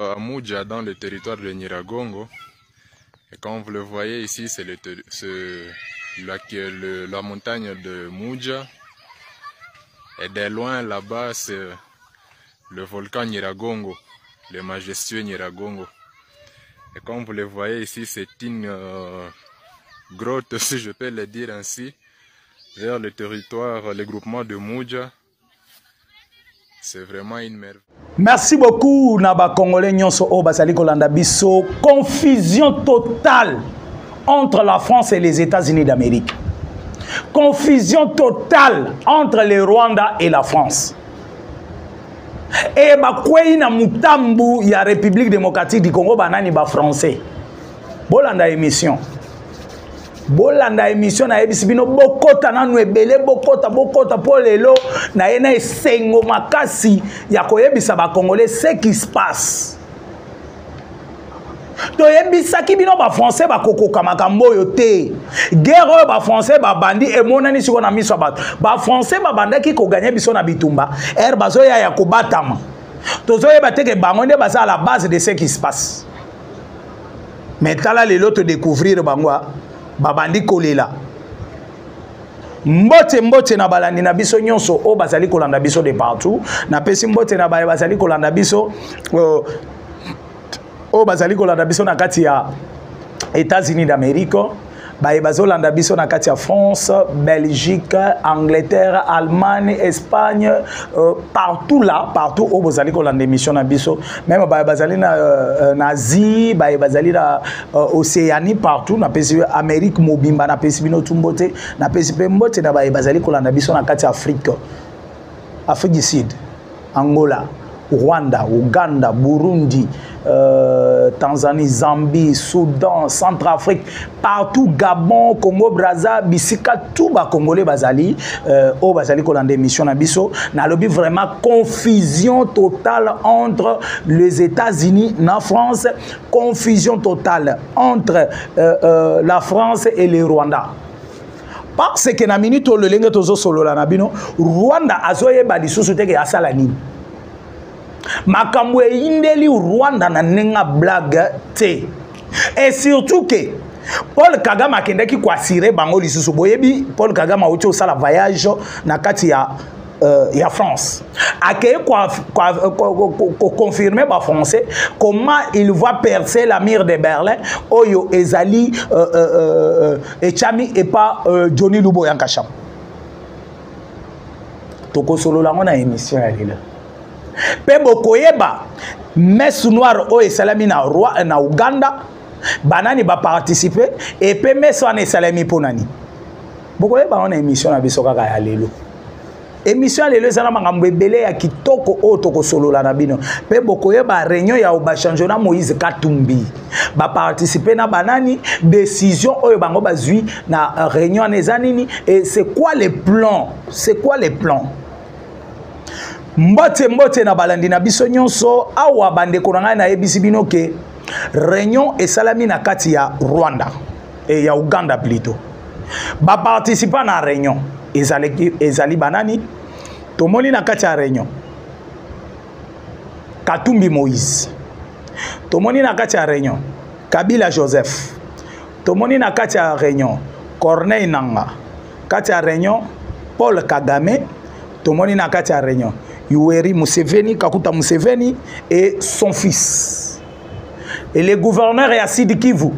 à Mouja dans le territoire de Nyiragongo. Et comme vous le voyez ici, c'est la montagne de Mouja. Et de loin là-bas, c'est le volcan Nyiragongo, le majestueux Nyiragongo. Et comme vous le voyez ici, c'est une grotte, si je peux le dire ainsi, vers le territoire, le groupement de Mouja. C'est vraiment une merveille. Merci beaucoup, Naba Congolais Nyonso Obasali Kolanda Biso. Confusion totale entre la France et les États-Unis d'Amérique. Confusion totale entre le Rwanda et la France. Et bakwei na mutambu ya République démocratique du Congo banani ba français. Bolanda émission. Bolanda émission na ebisibino bokota nanu ebele bokota po lelo na yena esengo makasi ya koyebisa ba Congolais ce qui se passe. To yebisaki bino ba français ba kokoka makambo yo te. Guerre ba français ba bandi emonani siko na miso ba français ba bandaki ko gagner biso na bitumba. Bazo ya kobatama. Tozo yeba te ke bango nde basa à la base de ce qui se passe. Mais tala lelo te découvrir bangwa babandi kolela. Mbote na balandi na biso nyonso o bazali kolanda biso de partout. Na pesi mbote na bazali kolanda biso o bazali kolanda biso na kati ya États-Unis d'Amérique. Bazolanda biso na kati ya France, Belgique, Angleterre, Allemagne, Espagne, partout là, partout où bazali kolanda émission na biso. Même bazali na Asie, bazali na Océanie, partout na pesi Amérique mobimba na pesi bino tumbote, na pesi mbote na bazali kolanda biso na kati ya Afrique. Afrique du Sud, Angola, Rwanda, Ouganda, Burundi, Tanzanie, Zambie, Soudan, Centrafrique, partout, Gabon, Congo, Brazza, Bissika, tout bas Congolais bazali, au bazali kolande émission na biso, na lobby vraiment confusion totale entre les États-Unis et la France, confusion totale entre la France et le Rwanda. Parce que na minute le lenge tozo solo la nabino, Rwanda azoye ba lisusu te ke asala nini. Makamwe indeli Rwanda na nenga blague te. Et surtout que Paul Kagame akendaki kwa sire bango lisusu boyebi Paul Kagame auti osala voyage na kati ya France. Akeye kwa confirmer ba français comment il va percer la mire de Berlin oyo ezali Echami et pas Johnny Lubo Yankasham. Toko solo la ngona émission ya lila. Pe bokoyeba messe noire o esalami na roi na Uganda banani ba participer et pe messe wana esalami ponani bokoyeba on émission na biso kaka ya lelo émission lelo ezala makambo ebele ya kitoko o toko solola na bino pe bokoyeba réunion ya obachange na Moïse Katumbi ba participer na banani décision oyo bango bazui na réunion na ezanini et c'est quoi les plans Mbote na balandi na biso nyonso awa bande konanga na ebisi bino ke réunion esalami na kati ya Rwanda et ya Uganda plutôt. Ba participa na réunion ezali banani tomoni na kati ya réunion Katumbi Moïse. Tomoni na kati ya réunion Kabila Joseph. Tomoni na kati ya réunion Corneille Nanga. Kati ya réunion Paul Kagame. Tomoni na kati ya réunion Yoweri Museveni, Kakuta Museveni et son fils. Et le gouverneur ya Sud Kivu.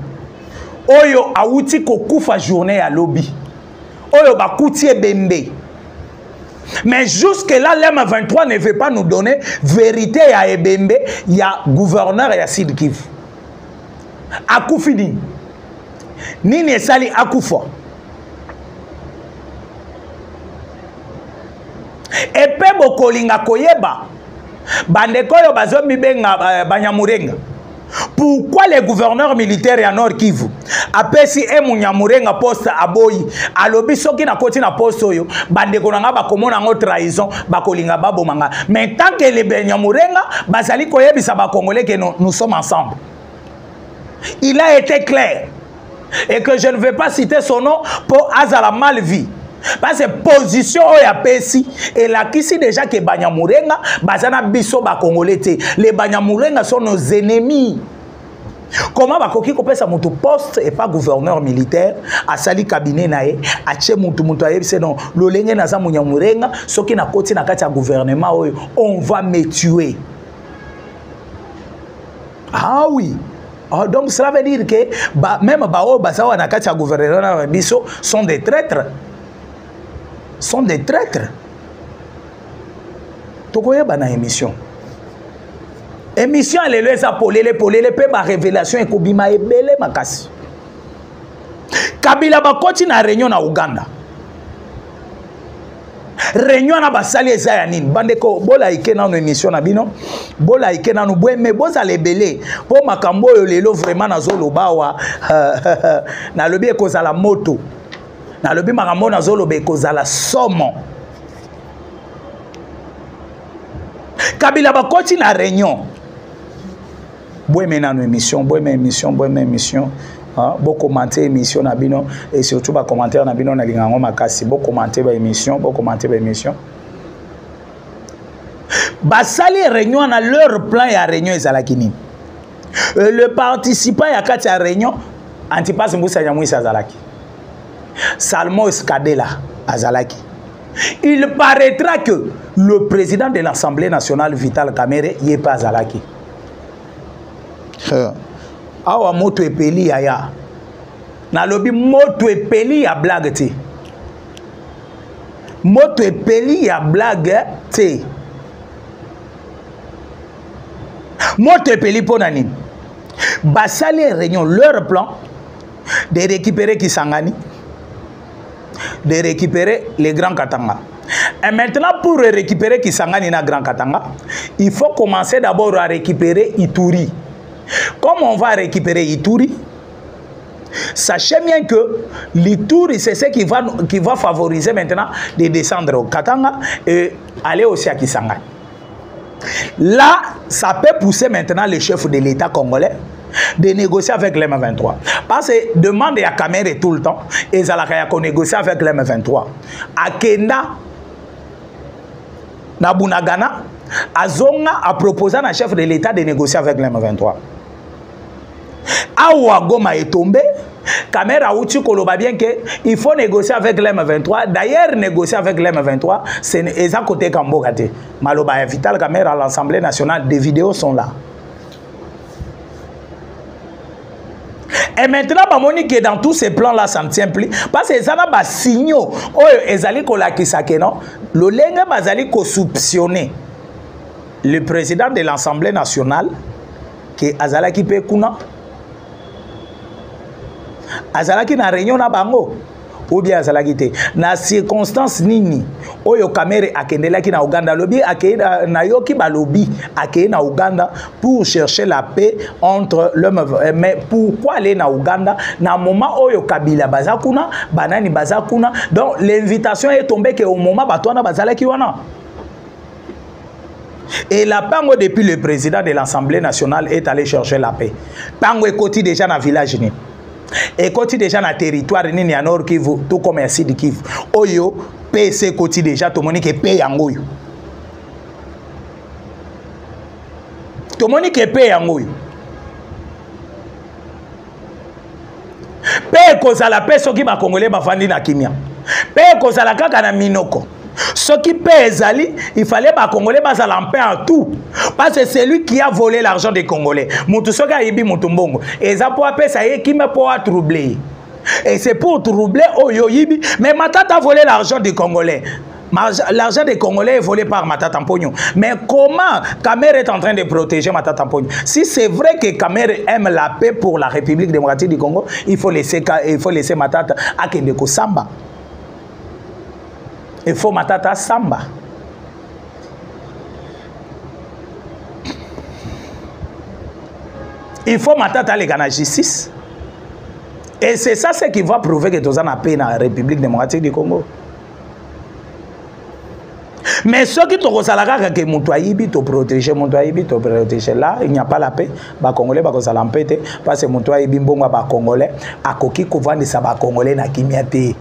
Oyo awuti kokufa journée à lobby. Oyo bakuti ebembe. Mais jusque là, l'M23 ne veut pas nous donner vérité ya ebembe ya gouverneur ya Sud Kivu. Akufidi. Nini esali akufa. Et pe bokolinga koyeba bandeko yo bazomi benga banyamurenga. Pourquoi les gouverneurs militaires ya Nord Kivu apesi Munyamurenga poste aboyi alobi soki na koti na poste oyo bandeko nanga bakomona ngo trahison bakolinga babomanga. Mais tant que les Banyamurenga bazali koyebisa ba Congolais que nous sommes ensemble. Il a été clair et que je ne vais pas citer son nom pour Azala Malvi. Parce que position oya pesi et la kisi déjà que Banyamourenga bazana biso ba congolais te. Les Banyamourenga sont nos ennemis. Comment bakoki kopesa mutu poste et pas gouverneur militaire a sali cabinet nae a che mutu ayebise non lolenge naza Munyamourenga soki na koti na kati ya gouvernement oyo on va me tuer. Ah oui. Oh, donc cela veut dire que même bao basawa na kati ya gouvernement biso sont des traîtres. Sont des traîtres. Tokoye bana émission. Émission elle est ça polele pe ma révélation et kobima ebele makasi. Kabila bakoti na réunion na Uganda. Réunion na basali eza ya nini? Bandeko bola ike na no émission na bino. Bola ike na no bweme boza lebele. Po makambo yo lelo vraiment na zoloba wa na lobi ekozala moto. Na lobi makambo na zoloba ekozala somo. Kabila bakoti na réunion. Boyeme na émission, boyeme émission. Bon commenter émission na bino et surtout ba commentaire na bino na lingango makasi. Bon commenter ba émission. Basali réunion na leur plan ya réunion ezalaki nini. Le participant ya kati ya réunion Antipas Mbusa Nyamwisi azalaki. Salmo Skadela azalaki. Il paraîtra que le président de l'Assemblée nationale Vital Kamerhe y est pas azalaki. Awa moto epeli ya na lobi moto epeli ya blague te. Moto epeli ya blague te. Moto epeli pona nini? Basali réunion leur plan de récupérer Kisangani, de récupérer les Grands Katanga. Et maintenant, pour récupérer Kisangani na Grand Katanga, il faut commencer d'abord à récupérer Ituri. Comme on va récupérer Ituri, sachez bien que l'Ituri, c'est ce qui va favoriser maintenant de descendre au Katanga et aller aussi à Kisangani. Là, ça peut pousser maintenant le chef de l'État congolais de négocier avec l'M23. Parce que demande à Kamerhe tout le temps, et Zalakaya qu'on négocie avec l'M23. À Kenda, na Bunagana, Azonga a proposé à chef de l'État de négocier avec l'M23. Awa Goma est tombé. Kamerhe a outil koloba bien que il faut négocier avec l'M23. D'ailleurs, négocier avec l'M23, c'est à côté Kambogate. Maloba Vital Kamerhe à l'Assemblée nationale, des vidéos sont là. Et maintenant, Bamoni que dans tous ces plans-là, ça ne tient plus. Parce que ça n'a pas signaux. Oh, ezali ko lakisake non. Le lenga bazali ko soupçonner le président de l'Assemblée nationale que azalaki pe kuna. Azalaki na réunion na bango. Ou bien azalaki te. Na circonstance nini. Oyo Kamerhe akendelaki na Uganda lobi akenda na yoki balobi akenda na Uganda pour chercher la paix entre l'homme. Mais pourquoi aller na Uganda na moment oyo Kabila bazakuna banani bazakuna. Donc l'invitation est tombée que au moment batwana bazalaki wana. Et la pango depuis le président de l'Assemblée nationale est allé chercher la paix. Pango ekoti déjà na village ni. Et quand déjà dans le territoire ni en Nord Kivu, tout comme un Sud Kivu, Oyo, PC côté déjà, tout le monde qui paye en Oyo. Tout le monde qui paye en Oyo. Paye cause à la paix, ceux qui va congolais va vendre na kimia. Paye cause à la kaka na minoko. Ce qui paie Zali, il fallait que les Congolais basent en paix en tout. Parce que c'est lui qui a volé l'argent des Congolais. Moutoussoka Ibi Moutumbongo. Et ça pour appeler ça y est qui me pour troubler. Et c'est pour troubler Oyo Ibi. Mais Matata a volé l'argent des Congolais. L'argent des Congolais est volé par Matata Mpogno. Mais comment Kamerhe est en train de protéger Matata Mpogno? Si c'est vrai que Kamerhe aime la paix pour la République démocratique du Congo, il faut laisser Matata à Kendeko Samba. Il faut Matata Samba. Il faut Matata les gana justice. Et c'est ça ce qui va prouver que tu as la paix dans la République démocratique du Congo. Mais ceux qui te resalaka que Moutouaïbi te protège, Moutouaïbi te protège là, il n'y a pas la paix. Les Congolais vont s'alamper parce que Moutouaïbi mbonga ba Congolais, a koki kovandi sa ba Congolais na kimiate.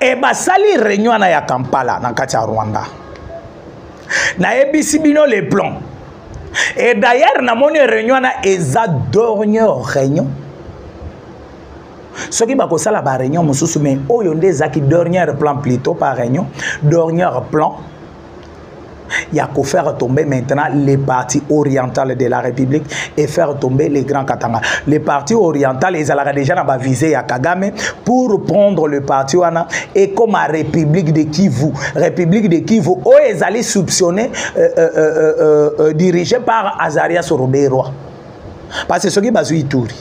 et basali réunion na ya Kampala na kati ya Rwanda na ebisi bino les plans et d'ailleurs na moni réunion na eza dernière réunion ce qui va causer la réunion mususu mais oyo nde zaki dernier plan plutôt par réunion dernier plan. Il y a qu'à faire tomber maintenant les parties orientales de la République et faire tomber les grands Katanga. Les parties orientales, ils allaient déjà viser à Kagame pour prendre le parti Wana et comme la République de Kivu. République de Kivu, où ils allaient soupçonner dirigé par Azarias Robero. Parce que c'est ce qui est basé Ituri.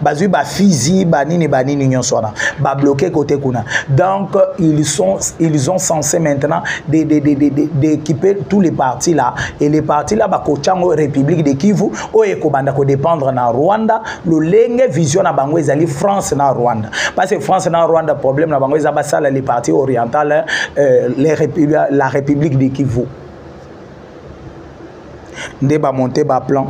Bazui ba fizi banini nyonsona ba bloqué côté kuna. Donc ils ont censé maintenant d'équiper tous les partis là et les partis là ba kochango République de Kivu o ekobanda ko dépendre na Rwanda le lenge vision na bango ezali France na Rwanda parce que France na Rwanda problème na bango ezaba sala les partis orientales la République de Kivu nde ba monter ba plan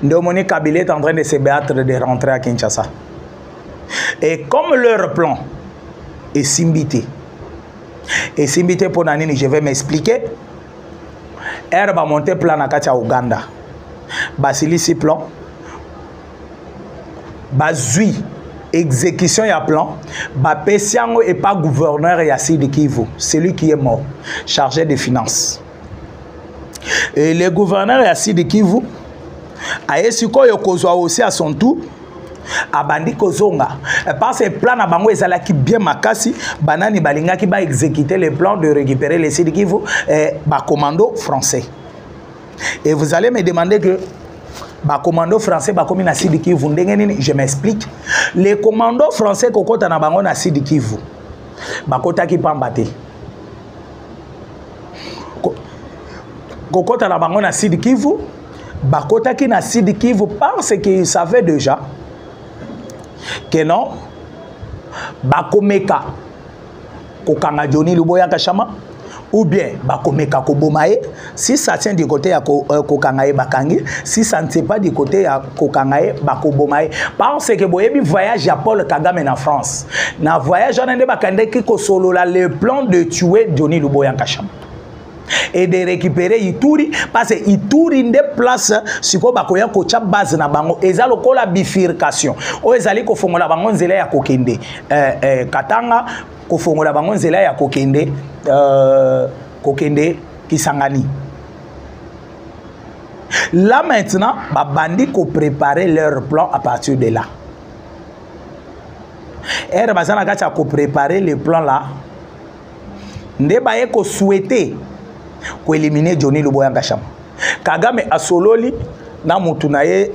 Dominique Kabila est en train de se battre de rentrer à Kinshasa. Et comme leur plan est simbité, pour Nanini, je vais m'expliquer. Elle va monter plan à Katia Ouganda. Basilisi plan. Bazui. Exécution et plan. Bapesiango et pas gouverneur Yassidi Kivu. Celui qui est mort. Chargé des finances. Et le gouverneur Yassidi Kivu. Aesiko yokozwa aussi à son tour abandi kozonga parce que plan na bango ezalaki bien makasi banani balingaki ba exécuter le plan de récupérer les Sud Kivu ba commando français et vous allez me demander que ba commando français ba komi na Sud Kivu ndenge nini je m'explique les commandos français kokota na bango na Sud Kivu bakota ki pambate kokota na bango na Sud Kivu Bakota qui na Sud Kivu parce qu'ils savaient déjà que non Bakomeka Kokanga Johnny Luboya Kashama ou bien Bakomeka Kobomae si ça tient du côté à Kokangae Bakangi si ça ne tient pas du côté à Kokangae Bakobomae parce que boyebi voyage à Paul Kagame en France na voyage on ende bakande ki ko solo là le plan de tuer Johnny Luboya Kashama et de récupérer Ituri parce que Ituri nde place siko bakoya kocha base na bango ezalo ko la bifurcation o ezali ko fongola bango nzela ya kokende Katanga ko fongola bango nzela ya kokende Kisangani. Là maintenant babandi ko préparer leur plan à partir de là et bazana kacha ko préparer le plan là nde baye ko souhaiter pour éliminer Johnny Luboya Kashama. Kagame a sololi na mutunaye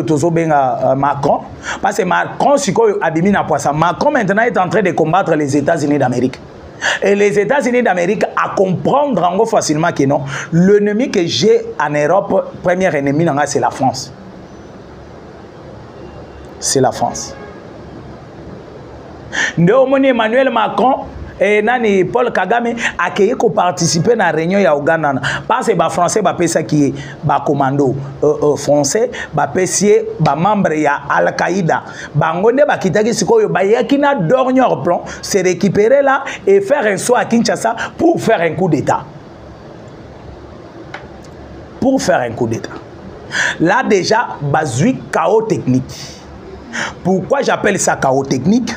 tozobenga Macron parce que Macron siko abimi na poisa. Macron maintenant est en train de combattre les États-Unis d'Amérique. Et les États-Unis d'Amérique à comprendre en gros facilement que non, l'ennemi que j'ai en Europe, premier ennemi c'est la France. C'est la France. Ndéomoni Emmanuel Macron et nani Paul Kagame a accueilli ko participer na réunion ya Uganda parce que ba français ba pesa qui ba commando français ba pesier ba membre ya Al-Qaïda bangonde ba kitaki sikoyo ba yakina dernier plan se récupérer là et faire un saut à Kinshasa pour faire un coup d'état là déjà bazui chaos technique. Pourquoi j'appelle ça chaos technique?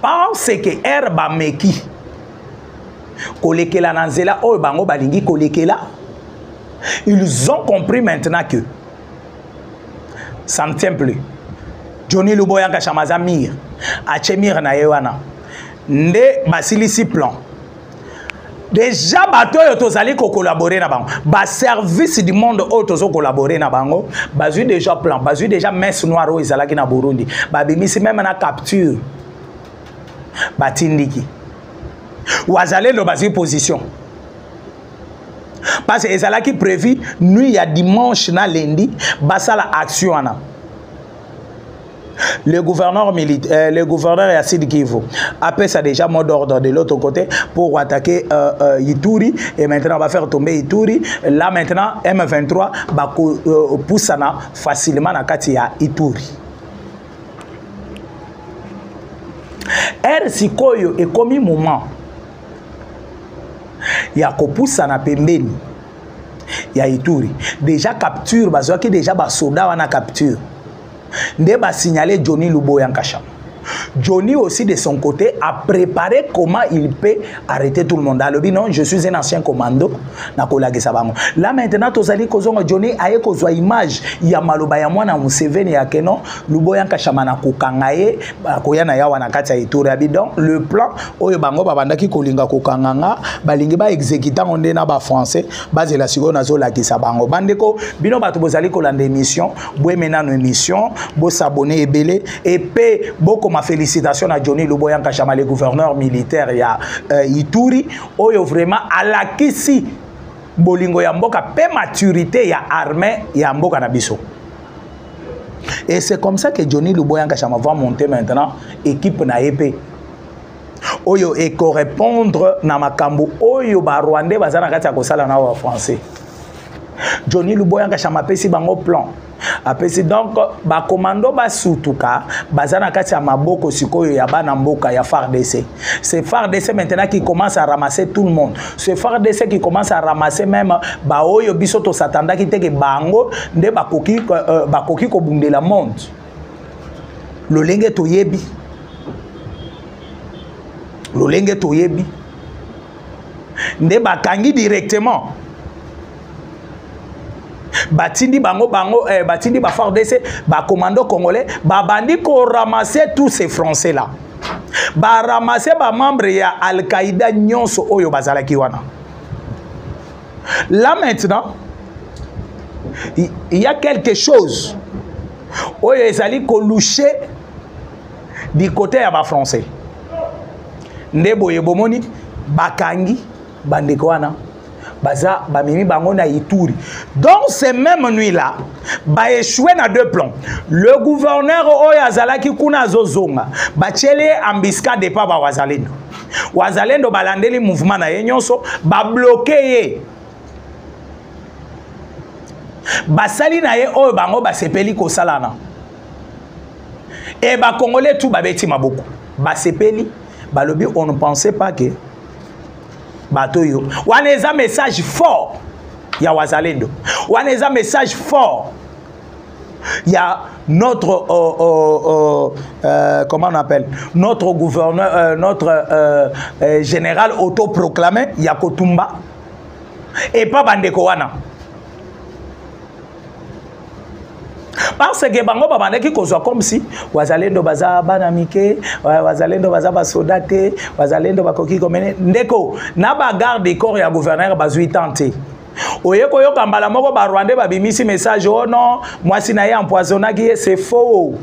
Parce que herba meki kolekela nanzela o bango balingi kolekela ils ont compris maintenant que ça ne tient plus. Johnny Luboya Kashama Zamir achemir na yewana nde basilisi plan déjà bato yo tozali ko collaborer na bango ba service du monde o tozo collaborer na bango bazui déjà plan bazui déjà messe noire o ezalaki na Burundi babimisi même na capture batindiki wazale lo basi position parce que ezalaki prévu nuit ya dimanche na lundi basala action ana le gouverneur militaire le gouverneur ya Sud Kivu appelle ça déjà mot d'ordre de l'autre côté pour attaquer Ituri et maintenant on va faire tomber Ituri là maintenant M23 ba poussana facilement na kati ya Ituri sikoyo ekomi moment ya kopusa na pembeni ya Ituri déjà capture bazwaki déjà basoda wana capture nde ba signaler Johnny Luboya Nkashama. Johnny aussi de son côté a préparé comment il peut arrêter tout le monde. Alors non, je suis un ancien commando na kolagi sabango. Là maintenant tozali kozonga Johnny aye kozwa image ya maloba ya mwana Museveni ya keno Luboya Nkashama na kokangaye koya na yawa na kati ya Ituri abidon le plan oyo bango babandaki kolinga kokanganga balingi ba exécutant onde na ba français bazela siko nazo lakisa bango bandeko bino bato bozali kolanda émission bwemena no émission bo s'abonner ebele et pe boko ma félicitations à Johnny Luboya Nkashama le gouverneur militaire ya Ituri oyo vraiment alakisi bolingo ya mboka pe maturité ya armée ya mboka na biso. Et c'est comme ça que Johnny Luboya Nkashama va monter maintenant équipe na EP oyo et correspondre na makambo oyo ba Rwandais bazana kati ya kosala na wa français. Johnny Luboya Nkashama pesi bango plan apesi donc ba commando ba sutuka bazana kati ya maboko sikoyo ya bana mboka ya FARDC. C'est FARDC maintenant qui commence à ramasser tout le monde. C'est FARDC qui commence à ramasser même ba oyo biso to satanda ki teke bango nde bakoki ko bundela monde. Lolenge toyebi. Lolenge toyebi. Nde bakangi directement. Batindi bango batindi ba FARDC ba commando congolais ba bandi ko ramasser tous ces français là ba ramasser ba membre ya Al-Qaïda nyonso oyo bazalaki wana. Là maintenant il y a quelque chose oyo ezali ko loucher du côté ya ba français ndebo yebomoni bakangi bandeko wana baza bamimi bango na Ituri. Donc ces mêmes nuits là ba échoué na deux plans. Le gouverneur oyo azalaki kuna zozonga ba chele embuscade pa ba wazalendo. Wazalendo balandeli mouvement na yenyonso ba bloquer ye. Basali na ye oyo bango ba sepeli ko salana. Et ba congolais tout ba beti maboko. Ba sepeli ba lobi on ne pensait pas que Batoyo. Waneza message fort. Ya wazalendo. Waneza message fort. Ya notre comment on appelle notre gouverneur notre général autoproclamé Yakotumba et pas bandeko wana. Parce que bango babandaki kozwa comme si wazalendo baza bana mike wazalendo baza basodate wazalendo bakoki komene ndeko na ba garde corps ya gouverneur bazui tante oyeko yoka mbala moko ba Rwandais babimisi message oh non moi si na ye empoisonnaki c'est faux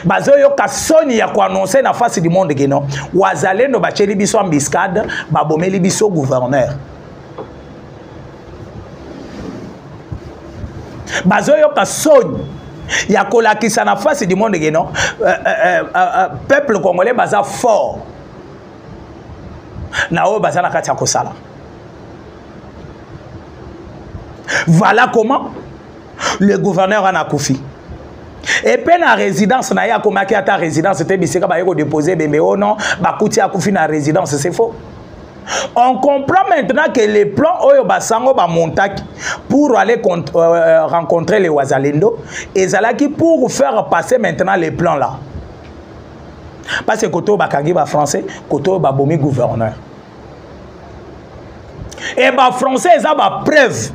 bazo yoka soni ya ko annoncer na face du monde que non wazalendo bacheli biso embuscade babomeli biso gouverneur. Bazoyo kasoni ya kolakisa na face du monde geno peuple congolais baza fort na o baza na kati ya kosala. Voilà comment le gouverneur en a koufi. Et puis na résidence na ya komaki ata résidence te biseka ba yeko déposer bembe oh non ba kuti ya koufi na résidence c'est faux. On comprend maintenant que les plans oyo basango ba montaki pour aller rencontrer les wazalendo et zalaki pour faire passer maintenant les plans là. Parce que koto bakangi ba français, koto ba bomi gouverneur. Et ba français ça ba preuve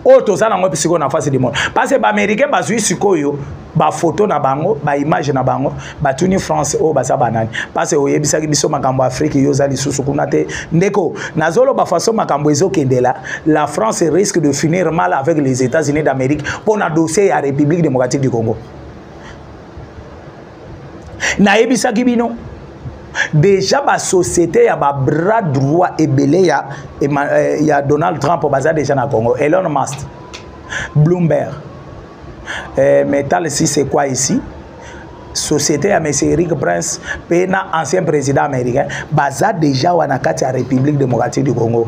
o to za na ngo pisiko na face du monde. Parce que ba américain ba zui sikoyo ba photo na bango, ba image na bango, ba tuni France o ba za banani. Parce que oyebisa ki biso makambo Afrique yo za lisusu kuna te. Ndeko nazolo ba façon makambo ezo kendela, la France risque de finir mal avec les États-Unis d'Amérique pour na dossier ya République démocratique du Congo. Na yebisa ki bino déjà ba société ya ba bras droit ebele ya Donald Trump baza déjà na Congo. Elon Musk, Bloomberg, Metal si c'est quoi ici? Société à M. Eric Prince, pena ancien président américain, baza déjà wana kati ya République démocratique du Congo.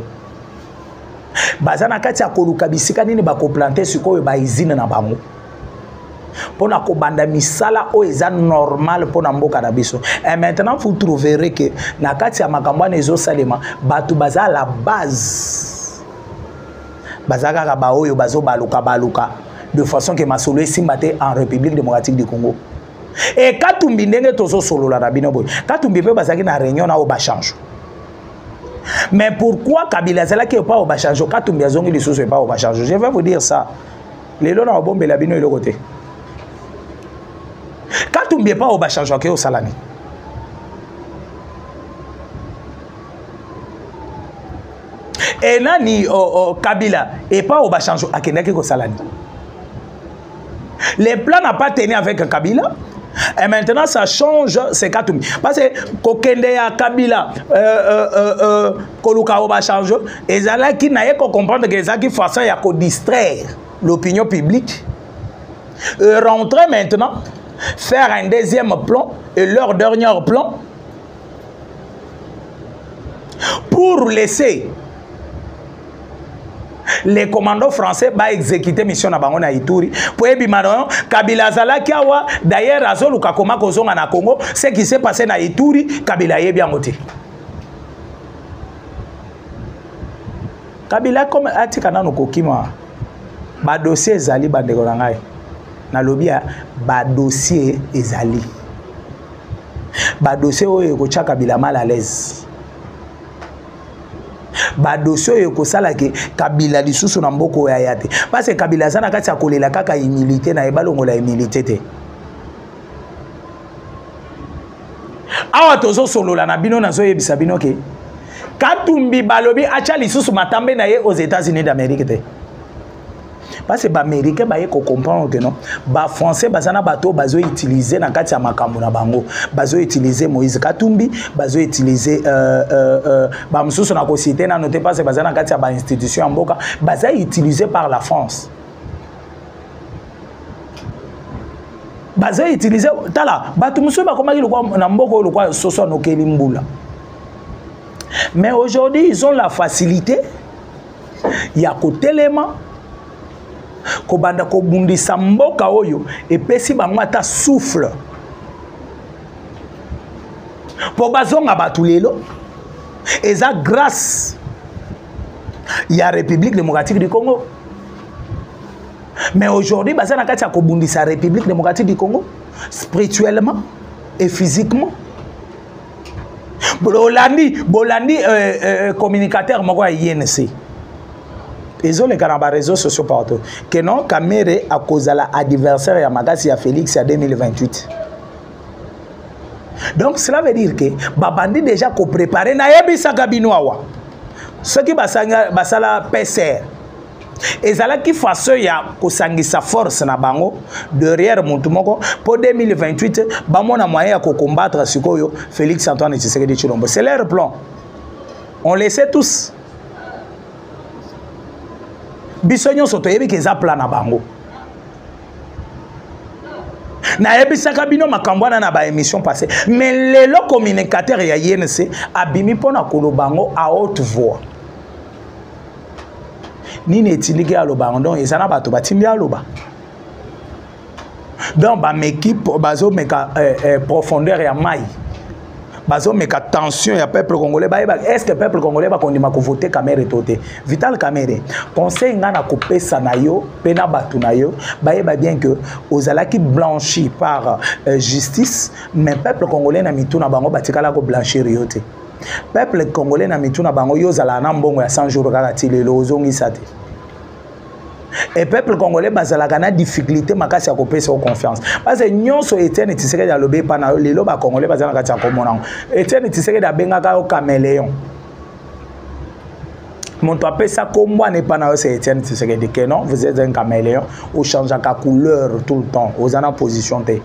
Baza na kati ya koluka bisika nini ba ko planter sikoyo ba usine na bango. pour na kobanda misala o eza normal pour na mboka na biso. Et maintenant vous trouverez que na kati ya makambo na ezo salema batu baza la base bazaka ba oyo bazo baluka de façon que masolo esimbate en République démocratique du Congo. Et Katumbi ndenge tozo solo la rabino boy. Katumbi pe bazaki na réunion na o ba change. Mais pourquoi Kabila zala qui pas au ba change? Katumbi azongi les choses pas au ba change. Je vais vous dire ça. Les lois na bombe la bino et le côté. Katumbi pas au ba change ke au salami. Et nani Kabila et pas au ba change akendaki ko salami. Les plans n'ont pas tenu avec Kabila. Et maintenant, ça change, c'est Katumbi. Parce que Kokende ya Kabila, Koluka Oba change, et là qui n'a pas comprendre que les gens qui font ça, il y a qu'à distraire l'opinion publique. Rentrer maintenant, faire un deuxième plan, et leur dernier plan, pour laisser les commandos français ba exécuter mission na bango na Ituri pour ebimano Kabila zala kiawa d'ailleurs azoluka koma kozonga na Congo ce qui s'est passé na Ituri Kabila yebi angote Kabila comme atika nano kokima ba dossier ezali bandeko na ngai na lobia ba dossier ezali ba dossier oyo ko cha Kabila mal à l'aise ba dossier yo kosala ke Kabila lisusu na mboko ya yate parce que Kabila sana kati ya kolela kaka humilité na ebalongo la humilité te awa tozo solola na bino na zo yebisa bino ke Katumbi balobi acha lisusu matambe na ye aux États-Unis d'Amérique te parce que ba américain ba ye ko comprendre que non ba français bazana bato bazo utiliser na kati ya makambo na bango bazo utiliser Moïse Katumbi bazo utiliser ba msusu na ko citer na noter parce que bazana kati ya ba institution ya mboka baza utilisé par la France bazo utiliser tala bato msusu ba komaki lokwa na mboko lokwa soso no keli mbula mais aujourd'hui ils ont la facilité ya ko telema kobanda kobundisa mboka oyo epesi bango ata souffle po bazonga batu lelo eza grâce ya République démocratique du Congo. Mais aujourd'hui bazana kati ya kobundisa République démocratique du Congo spirituellement et physiquement. Bolandi communicateur moko ya INC. Ils ont les réseaux sociaux partout. Que non, Kamere a causé l'adversaire à Magasi à Félix en 2028. Donc cela veut dire que Babandi déjà qu'on préparé na yebisa Gabinoawa. Ce qui basala PCR. Et ça qui fasse ya kosangisa force na bango derrière Montumoko pour 2028 bamona moyen à combattre sikoyo Félix Antoine Tshisekedi Tshilombo. C'est leur plan. On le sait tous. Bisonyo soto yebi keza plan na bango. Na yebisa kabino makambwana na ba émission passée. Mais le communicateur ya INC abimi pona kolobango à haute voix. Nini etindiki aloba donc ezana bato batindi aloba. Donc ba équipe bazo meka profondeur ya mai. Bazo meka tension ya peuple congolais ba est-ce que peuple congolais ba kondima ko voter Kamere toté Vital Kamere conseil ngana ko pesa na yo pena batu na yo ba bien que ozalaki blanchi par justice mais peuple congolais na mituna bango batikala ko blanchir yote. Peuple congolais na mituna bango yo zala na mbongo ya 100 jours kaka tilelo ozongi sate. Et peuple congolais bazalaka na difficulté makasi ya kopesa confiance parce que nyonso Etienne Tshisekedi alobe pa na lelo ba congolais bazalaka tia komona Etienne Tshisekedi abengaka o caméléon mon apesa kombo ne pa na c'est Etienne Tshisekedi que non vous êtes un caméléon ou changeaka couleur tout le temps aux en position té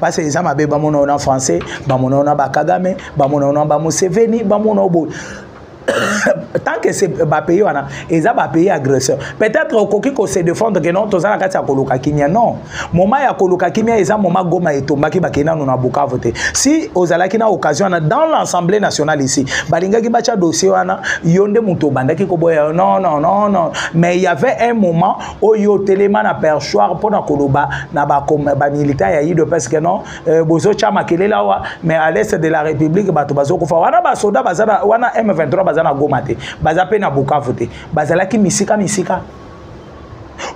parce que ça m'a en français ba mona ba Kagame ba mona ba Museveni ba mona bo tant que c'est un pays, ils ont un pays agresseur. Peut-être qu'on se défendre que non, tous à Koloka Kimia. Non. Moment ya Koloka Kimia, ils ont moment Goma et Tombaki Bakina, nous n'avons pas voté. Si aux Alakina occasion, dans l'Assemblée nationale ici, Balinga qui bacha dossier, Yonde Mouto Bandaki Koboya, non, non, non, non. Mais il y avait un moment où yo téléman a perchoir pour na Koloba, na ba militaire, il y a eu de parce que non, Bozo Chama Kelela, mais à l'est de la République, Batobazo Kofa, wana basoda, bazana, wana M23, bazana Gomate, bazape na Bukavu te, bazalaki misika.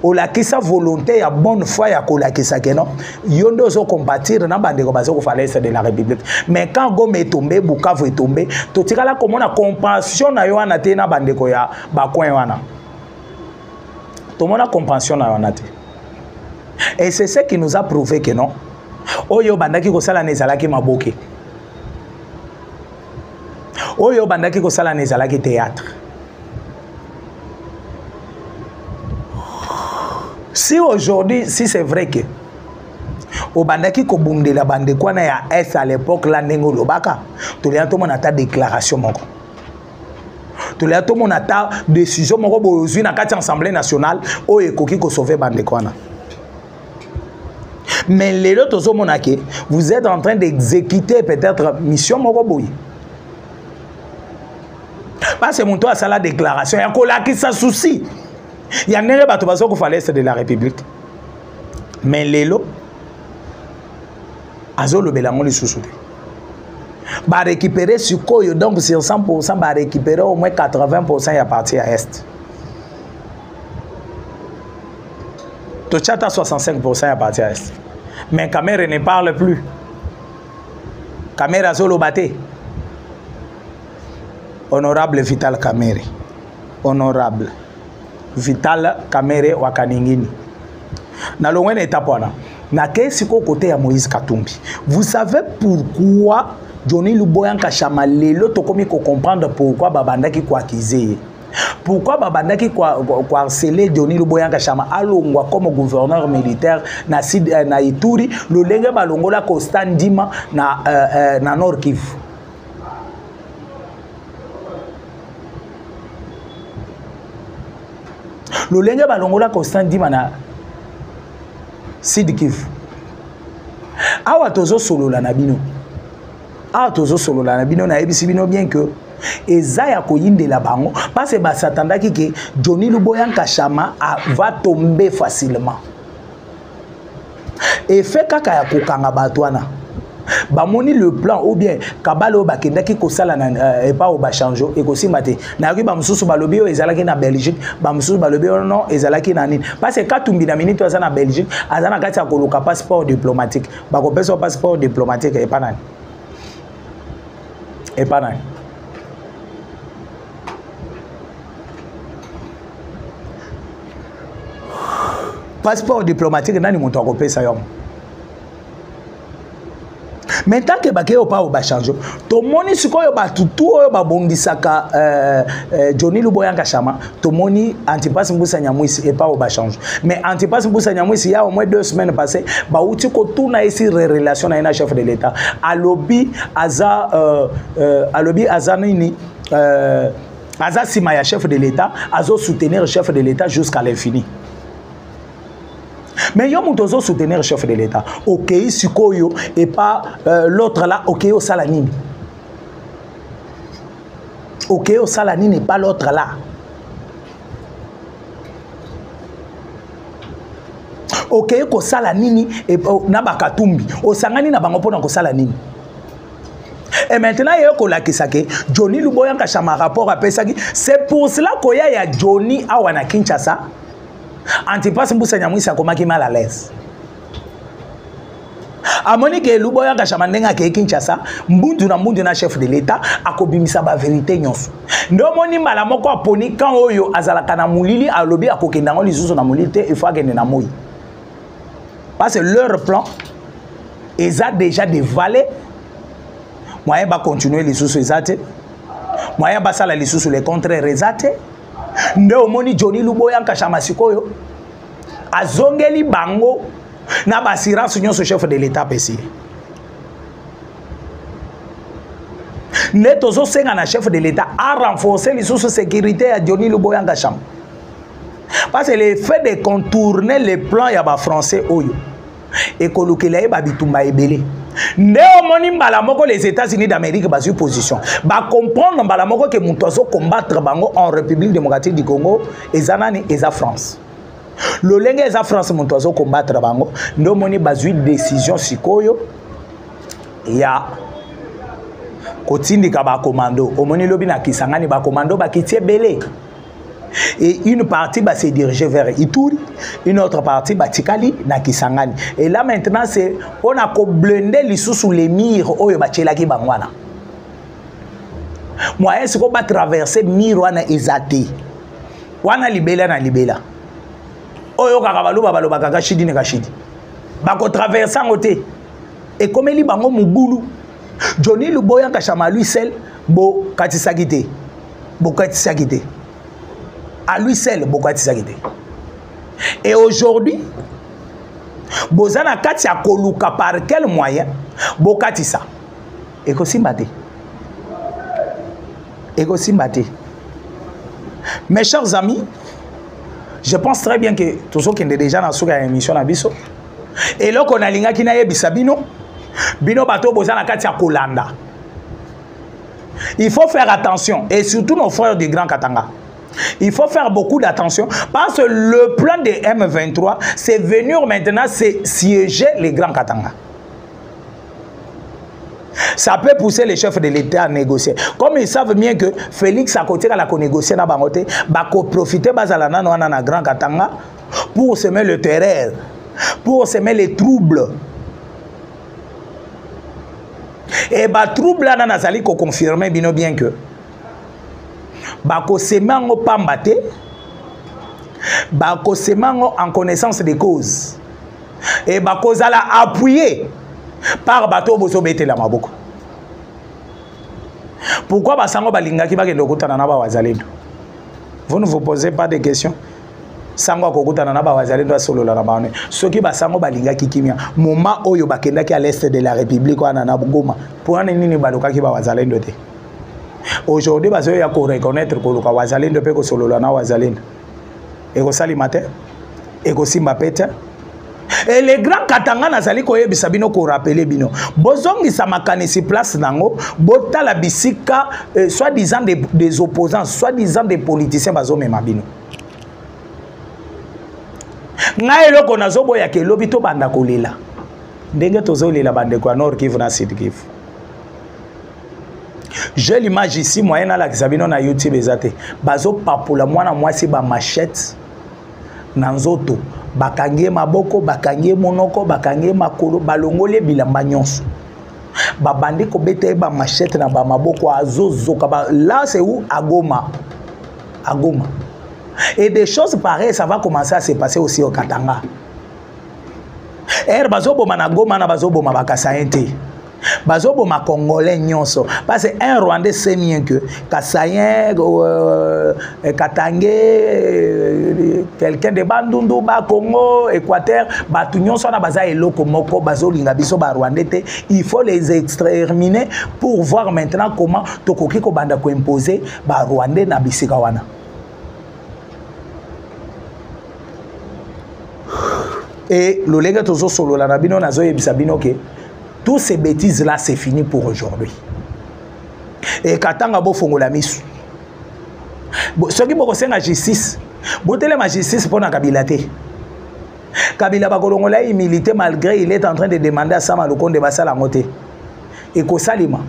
Olakisa volonté ya bonne foi ya kolakisa que non yondo zo combattre na bandeko bazo ko fallait de la République mais quand Goma est tombé Bukavu est tombé to tikala comme on a compassion na yo wana te na bandeko ya bakwen wana to mona compassion na wana te et c'est ce qui nous a prouvé que non oyo bandaki ko sala nezalaki maboke oyo bandaki ko sala nezalaki théâtre. Si aujourd'hui, si c'est vrai que au bandaki ko bunde la bande kwa na ya S à l'époque la nengo lobaka to le to mona ta déclaration moko to le to mona ta décision moko bozui na kati assemblée nationale o ekoki ko sauver bande kwa na. Mais les autres zo monake vous êtes en train d'exécuter peut-être mission moko boyi. Parce que mon toi ça la déclaration ya ko la ki sa souci. Il y a un bateau qui fallait c'est de la République. Mais l'élo, azolo belango les sous-soutés. Bah récupérer sur quoi donc sur 100%, bah récupérer au moins 80% y a parti à Est. Tout chat à 65% y a parti à Est. Mais Kamere ne parle plus. Kamere azolo baté. Honorable Vital Kamere. Honorable Vital Kamere Wakaningini. Na longwe étape wana. Na kesiko côté ya Moïse Katumbi. Vous savez pourquoi Johnny Luboya Nkashama lelo tokomi ko comprendre pourquoi babandaki ko accuser. Pourquoi babandaki ko harceler Johnny Luboya Nkashama alongwa comme gouverneur militaire na na Ituri, lolenge balongola ko standima na Nord Kivu. Lolenge balongola constant dimana Sud Kivu. Awa tozo solo la nabino. Awa tozo solo la nabino na ebisi bino bien que ezaya ko yinde la bango parce que basatandaki que Johnny Luboya Nkashama va tomber facilement. Et fait kaka ya kokanga batwana. Bamoni le plan ou bien kabalo bakendaki kosala na pas au bachanjo et kosi mate na ki bamsusu balobi ezalaki na Belgique bamsusu balobi non ezalaki na nini parce que Katumbi na minute azana na Belgique azana kati ya koluka passeport diplomatique bako pesa passeport diplomatique et pas nani passeport diplomatique nani moto akopesa yo. Mais tant que baké pas au bachanjo to moni sikoyo batutu oyo babongisaka Johnny Luboya Nkashama to moni Antipas Mbusa Nyamwisi et pas au bachanjo mais Antipas Mbusa Nyamwisi ya au moins 2 semaines passées ba uti ko tuna ici relation na chef de l'état alobi aza nini aza sima ya chef de l'état azo soutenir chef de l'état jusqu'à l'infini. Mais yo mutozo soutenir le chef de l'État. Ok, sikoyo et pas l'autre là, ok au salanine. Ok au salanine et pas l'autre là. Ok au salanine et naba Katumbi. Au sangani na bango pona ko salanine. Et maintenant il y a ko kisake Johnny Luboya Nkashama rapport à pesaki. C'est pour cela qu'il y a Johnny awana Kinshasa. Antipas Mbusa Nyamwisi akomaki mal à l'aise. Amoni ke Luboya Nkashama ndenga ke Kinshasa, mbundu na chef de l'État akobimisa ba vérité nyonso. Ndo moni mbala moko aponi kan oyo azalaka na mulili alobi akokenda ngo lisusu na mulili te il faut akende na moyi. Parce que leur plan ils a déjà dévalé. Moyen ba continuer lisusu ezate. Moyen ba sala lisusu les contraires ezate. Ndo moni Johnny Luboya Nkashama sikoyo azongeli bango na basirance nyonso chef de l'État pesi. nde tozosenga na chef de l'État a renforcer les sources de sécurité à Johnny Luboyanga Cham. Parce que le fait de contourner les plans ya ba français oyo et kolukela ba bitumba ebele. Nde omoni mbala moko les États-Unis d'Amérique basu position. Ba comprendre mbala moko que muto azo combattre bango en République démocratique du Congo ezanani eza France. Lolenge eza France muto azo combattre bango nde omoni basu décision sikoyo ya kotindika ba commando. Omoni lobi na Kisangani ba commando ba kitie belé. Et une partie va se diriger vers Ituri, une autre partie va Tikali na Kisangani. Et là maintenant c'est on a blindé les sous les murs oyo ba tchelaki bangwana. Moi est-ce qu'on va traverser mur wana ezate. Wana libela na libela. Oyo kakabalu babalo bakaka shidi ne kashidi. Ba ko traverser ngote. Et comme li bango mugulu. Johnny Luboyanga Chama lui seul bo katisakite. Bo katisakite. À lui seul, Bokati Sagite. Et aujourd'hui, Bozana Katia Koluka par quel moyen Bokati sa. Eko Simbate. Eko Simbate. Mes chers amis, je pense très bien que tous ceux qui sont déjà dans cette émission Nabiso, et là qu'on a l'inga qui n'a pas bino, bino bato Bozana Katia Kolanda. Il faut faire attention, et surtout nos frères du Grand Katanga. Il faut faire beaucoup d'attention parce que le plan de M23, c'est venir maintenant siéger les Grands Katanga. Ça peut pousser les chefs de l'État à négocier. Comme ils savent bien que Félix à côté la négocier na bangote, ba ko profiter bazalana na Grand Katanga pour semer le terreur, pour semer les troubles. Et ba trouble là na zali ko confirmer bien que bako semango pambate bako semango en connaissance des causes et bako zala appuyé par bato bozo bete la maboko. Pourquoi basango balingaki bakende kokutana na ba wazalendo? Vous ne vous posez pas de questions. Sango kokutana na ba wazalendo asolola na baone soki basango balingaki kimia moment oyo bakendaki à l'est de la République wana na Goma pour nini balokaki ba wazalendo te. Aujourd'hui, il y a qu'on reconnaître que le Wazalendo peut solo la Wazalendo. Et que Salimate, et que Simbapete. Et les grands Katanga nazali ko yebisabino ko rappeler bino. Bozongi sa makanisi place nango, bota la bisika soi-disant des opposants, soi-disant des politiciens bazomema bino. Ngai loko nazobo ya ke lobito banda kolela. Ndenge tozolela bande kwa Nord Kivu na Sud Kivu. J'ai l'image ici, moi, na YouTube ezate. Bazo papula mwana mwasi ba machette nanzoto. Bakangie maboko, bakangie monoko, bakangie makolo, balongole bilamba nyonso. Babandi ko bete ba machette na ba maboko azozo kaba. Là c'est où à Goma. À Goma. Et des choses pareilles ça va commencer à se passer aussi au Katanga. Bazo boma na Goma na bazo boma bakasainte. Bazobo ma congolais nyonso parce que un Rwandais sait bien que Kassayen Katangé quelqu'un de Bandundu ba Congo Équateur batu nyonso na baza eloko moko bazolinga biso ba Rwandais te il faut les exterminer pour voir maintenant comment tokoki ko banda ko imposer ba Rwandais na bisika wana. Et le lega tozo solo la nabino nazo yebisa bino ke tous ces bêtises-là, c'est fini pour aujourd'hui. Et Katanga bo fongola misu. Ce qui boko senga justice, botele ma justice pour na Kabila te. Kabila bakolongola milité malgré il est en train de demander à Sama Lukonde de basala ngote. Et ko salima.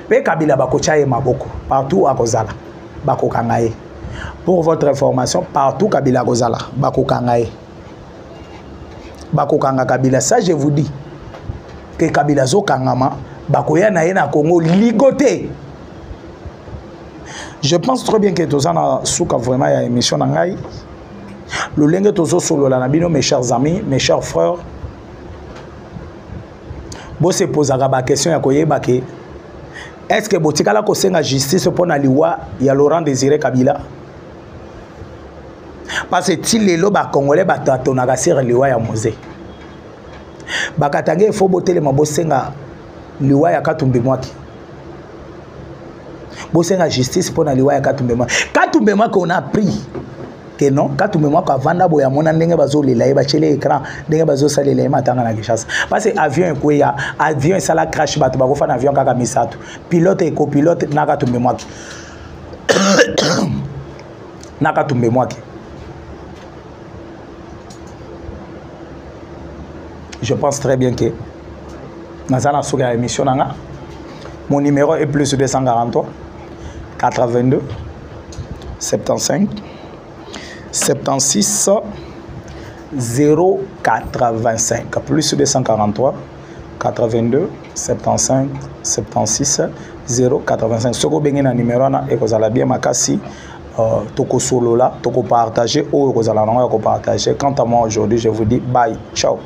Pe Kabila bakochaye maboko partout à Kozala. Bako kangaye. Pour votre information, partout Kabila Kozala, bako kangaye. Bakokanga Kabila, ça je vous dis que Kabila zo kangama bakoya na yena Congo ligoté. Je pense très bien que tozana souka vraiment ya émission na ngai. Le lenge tozo solo la nabino mes chers amis, mes chers frères. Bo se posaka ba question ya koyeba ke est-ce que botikala ko senga justice pour na liwa ya Laurent Désiré Kabila? Parce que si les lois congolais batatonaka sur liwa ya Mosé. Bakatange il faut boter les mabosenga liwa ya Katumbi Mwaki. bosenga justice pour na liwa ya Katumbe moi qu'on a pris que non Katumbe moi ka vanda boya mona ndenge bazo lela e ba chele écran ndenge bazo salela e matanga na Kinshasa parce que avion ko ya avion ça la crash bato ba ko fa na avion kaka misato pilote et copilote na Katumbe moi na Katumbe moi je pense très bien que dans la seconde émission mon numéro est plus 243 82 75 76 085 plus 243 82 75 76 085 ce que bengi na numéro na et que bien makasi toko solo là toko partager ou que vous allez partager. Quant à moi aujourd'hui je vous dis bye ciao.